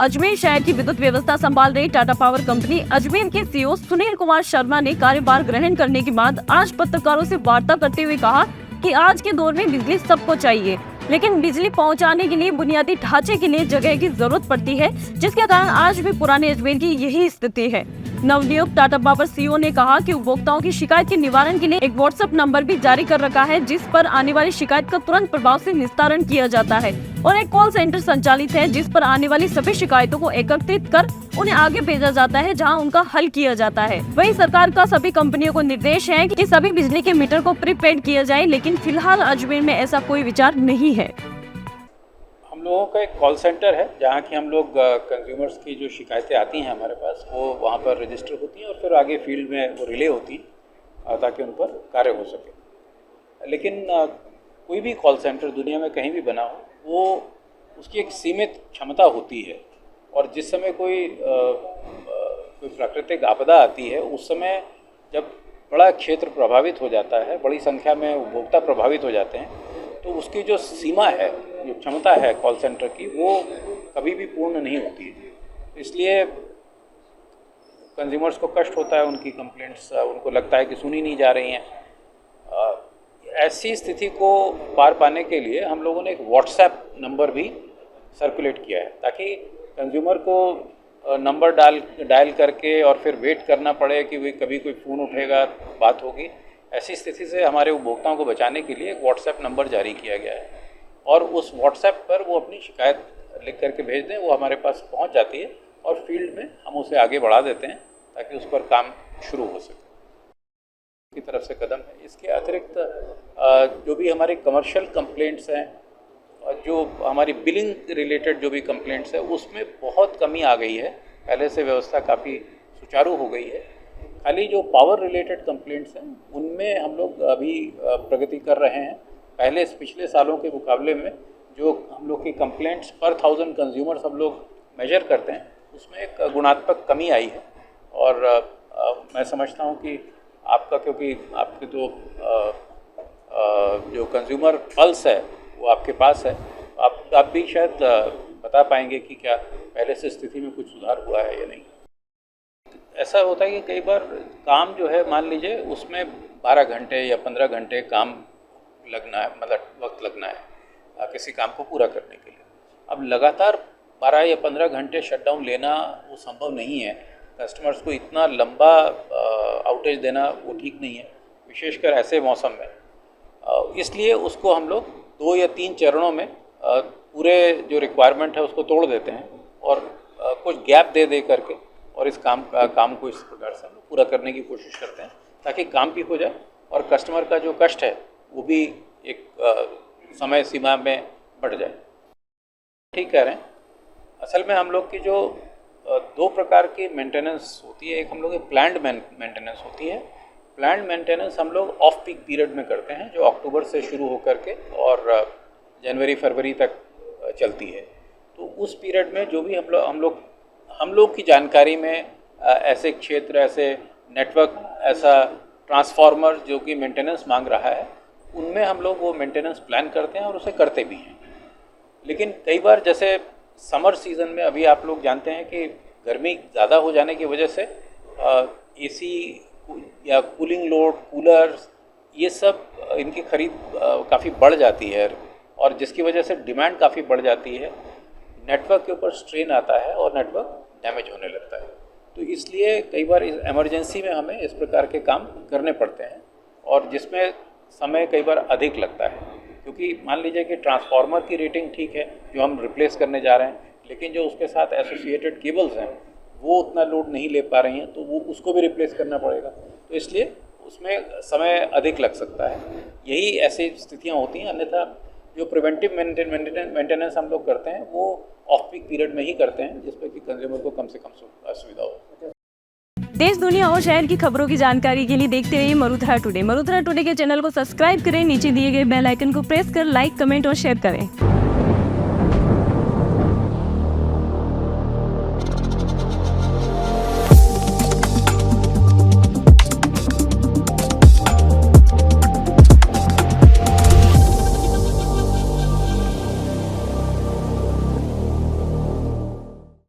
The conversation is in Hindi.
अजमेर शहर की विद्युत व्यवस्था संभाल रही टाटा पावर कंपनी अजमेर के सीईओ सुनील कुमार शर्मा ने कार्यभार ग्रहण करने के बाद आज पत्रकारों से वार्ता करते हुए कहा कि आज के दौर में बिजली सबको चाहिए, लेकिन बिजली पहुंचाने के लिए बुनियादी ढांचे के लिए जगह की जरूरत पड़ती है, जिसके कारण आज भी पुराने अजमेर की यही स्थिति है। नवनियुक्त टाटा पावर सीईओ ने कहा कि उपभोक्ताओं की शिकायत के निवारण के लिए एक व्हाट्सएप नंबर भी जारी कर रखा है, जिस पर आने वाली शिकायत का तुरंत प्रभाव से निस्तारण किया जाता है, और एक कॉल सेंटर संचालित है जिस पर आने वाली सभी शिकायतों को एकत्रित कर उन्हें आगे भेजा जाता है, जहां उनका हल किया जाता है। वहीं सरकार का सभी कंपनियों को निर्देश है कि सभी बिजली के मीटर को प्रीपेड किया जाए, लेकिन फिलहाल अजमेर में ऐसा कोई विचार नहीं है। हम लोगों का एक कॉल सेंटर है जहाँ की हम लोग कंज्यूमर्स की जो शिकायतें आती हैं हमारे पास वो वहाँ पर रजिस्टर होती हैं और फिर आगे फील्ड में वो रिले होती हैं ताकि उन पर कार्य हो सके। लेकिन कोई भी कॉल सेंटर दुनिया में कहीं भी बना हो वो उसकी एक सीमित क्षमता होती है, और जिस समय कोई प्राकृतिक आपदा आती है उस समय जब बड़ा क्षेत्र प्रभावित हो जाता है, बड़ी संख्या में उपभोक्ता प्रभावित हो जाते हैं, तो उसकी जो सीमा है, जो क्षमता है कॉल सेंटर की, वो कभी भी पूर्ण नहीं होती है। इसलिए कंज्यूमर्स को कष्ट होता है, उनकी कंप्लेंट्स उनको लगता है कि सुनी नहीं जा रही हैं। ऐसी स्थिति को पार पाने के लिए हम लोगों ने एक व्हाट्सएप नंबर भी सर्कुलेट किया है, ताकि कंज्यूमर को नंबर डायल करके और फिर वेट करना पड़े कि वे कभी कोई फ़ोन उठेगा, बात होगी। ऐसी स्थिति से हमारे उपभोक्ताओं को बचाने के लिए एक व्हाट्सएप नंबर जारी किया गया है, और उस व्हाट्सएप पर वो अपनी शिकायत लिख करके भेज दें, वो हमारे पास पहुंच जाती है और फील्ड में हम उसे आगे बढ़ा देते हैं ताकि उस पर काम शुरू हो सके। की तरफ से कदम है। इसके अतिरिक्त जो भी हमारे कमर्शियल कंप्लेंट्स हैं, जो हमारी बिलिंग रिलेटेड जो भी कंप्लेंट्स है, उसमें बहुत कमी आ गई है। पहले से व्यवस्था काफ़ी सुचारू हो गई है। खाली जो पावर रिलेटेड कंप्लेंट्स हैं उनमें हम लोग अभी प्रगति कर रहे हैं। पहले पिछले सालों के मुकाबले में जो हम लोग की कंप्लेंट्स पर 1000 कंज्यूमर्स हम लोग मेजर करते हैं, उसमें एक गुणात्मक कमी आई है। और मैं समझता हूँ कि आपका, क्योंकि आपके तो जो कंज्यूमर पल्स है वो आपके पास है, आप भी शायद बता पाएंगे कि क्या पहले से स्थिति में कुछ सुधार हुआ है या नहीं। ऐसा होता है कि कई बार काम जो है, मान लीजिए उसमें 12 घंटे या 15 घंटे काम लगना है, मतलब वक्त लगना है किसी काम को पूरा करने के लिए। अब लगातार 12 या 15 घंटे शटडाउन लेना वो संभव नहीं है। कस्टमर्स को इतना लंबा आउटेज देना वो ठीक नहीं है, विशेषकर ऐसे मौसम में। इसलिए उसको हम लोग 2 या 3 चरणों में पूरे जो रिक्वायरमेंट है उसको तोड़ देते हैं और कुछ गैप दे करके और इस काम को इस प्रकार से हम लोग पूरा करने की कोशिश करते हैं, ताकि काम भी हो जाए और कस्टमर का जो कष्ट है वो भी एक समय सीमा में बढ़ जाए। ठीक कह रहे हैं। असल में हम लोग की जो 2 प्रकार की मेंटेनेंस होती है। एक हम लोग की प्लान्ड मेंटेनेंस होती है। प्लान्ड मेंटेनेंस हम लोग ऑफ पीक पीरियड में करते हैं, जो अक्टूबर से शुरू होकर के और जनवरी फरवरी तक चलती है। तो उस पीरियड में जो भी हम लोग की जानकारी में ऐसे क्षेत्र, ऐसे नेटवर्क, ऐसा ट्रांसफार्मर जो कि मेंटेनेंस मांग रहा है, उनमें हम लोग वो मेंटेनेंस प्लान करते हैं और उसे करते भी हैं। लेकिन कई बार जैसे समर सीज़न में अभी आप लोग जानते हैं कि गर्मी ज़्यादा हो जाने की वजह से एसी या कूलिंग लोड, कूलर्स, ये सब इनकी खरीद काफ़ी बढ़ जाती है, और जिसकी वजह से डिमांड काफ़ी बढ़ जाती है। नेटवर्क के ऊपर स्ट्रेन आता है और नेटवर्क डैमेज होने लगता है। तो इसलिए कई बार इस इमरजेंसी में हमें इस प्रकार के काम करने पड़ते हैं, और जिसमें समय कई बार अधिक लगता है, क्योंकि मान लीजिए कि ट्रांसफार्मर की रेटिंग ठीक है जो हम रिप्लेस करने जा रहे हैं, लेकिन जो उसके साथ एसोसिएटेड केबल्स हैं वो उतना लोड नहीं ले पा रही हैं, तो वो उसको भी रिप्लेस करना पड़ेगा। तो इसलिए उसमें समय अधिक लग सकता है। यही ऐसी स्थितियाँ होती हैं। अन्यथा जो प्रिवेंटिव मेंटेनेंस हम लोग करते हैं वो ऑफ पीक पीरियड में ही करते हैं, जिसमें कि कंज्यूमर को कम से कम सुविधा हो। देश, दुनिया और शहर की खबरों की जानकारी के लिए देखते रहिए मरुधरा टुडे। मरुधरा टुडे के चैनल को सब्सक्राइब करें, नीचे दिए गए बेल आइकन को प्रेस कर लाइक, कमेंट और शेयर करें।